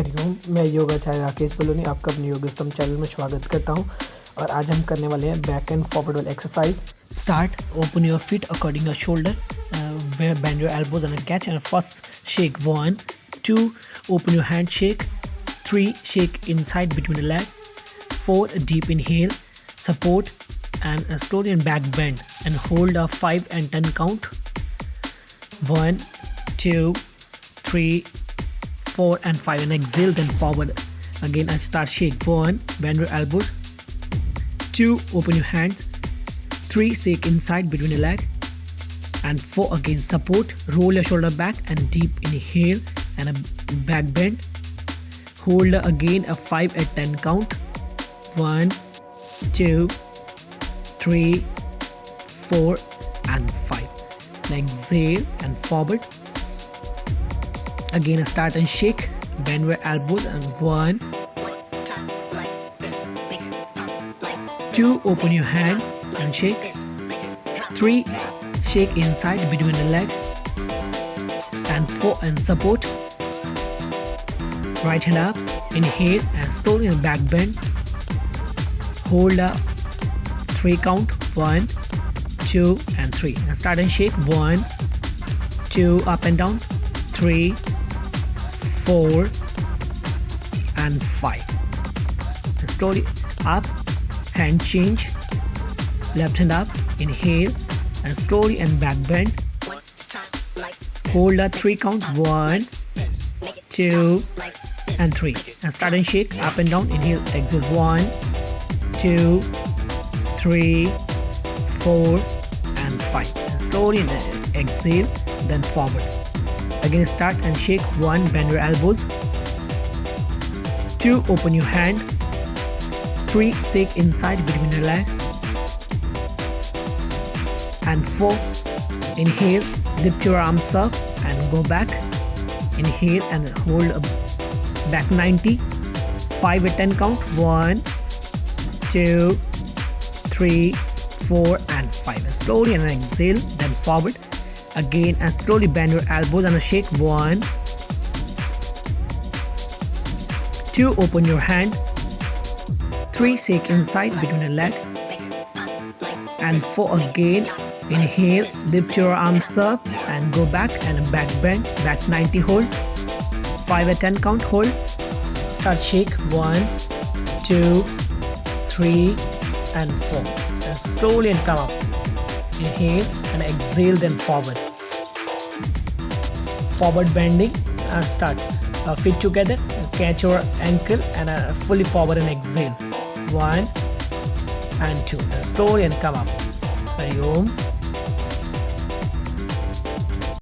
हरिओम। मैं योगाचार्य राकेश बलोनी आपका अपने योगस्तम चैनल में स्वागत करता हूं। और आज हम करने वाले हैं बैक एंड फॉरवर्ड वाली exercise. Start, open your feet according your shoulder, bend your elbows and catch, and first shake 1 2, open your hand, shake 3, shake inside between the leg, 4, deep inhale, support, and slowly and back bend and hold a 5 and 10 count. 1 2 3 4 and 5 and exhale, then forward again and start. Shake 1, bend your elbows, 2, open your hands, 3, shake inside between the leg, and 4 again support. Roll your shoulder back and deep inhale and a back bend. Hold again a 5 and 10 count. 1 2 3 4 and 5. Then exhale and forward again. Start and shake, bend your elbows, and 1 2, open your hand and shake. 3, shake inside between the leg, and 4 and support. Right hand up, inhale and slowly and back bend. Hold a 3 count. 1 2 and 3 and start and shake. 1 2, up and down, 3 4 and 5 and slowly up. Hand change, left hand up, inhale and slowly and back bend. Hold a 3 count. 1 2 and 3 and start and shake, up and down, inhale, exhale. 1 2 3 4 and 5 and slowly and exhale, then forward again. Start and shake. 1, bend your elbows, 2, open your hand, 3, shake inside between your leg, and 4, inhale, lift your arms up and go back, inhale and hold back 90, 5 and 10 count. 1 2 3 4 and 5 and slowly and exhale, then forward again and slowly bend your elbows and shake. 1 2, open your hand, 3, shake inside between the leg, and 4 again, inhale, lift your arms up and go back and back bend, back 90, hold, 5 and 10 count, hold, start, shake. 1 2 3 and 4 and slowly and come up, inhale and exhale, then forward bending. Start, feet together, catch your ankle and fully forward and exhale. 1 and 2 and slowly and come up. Hariom.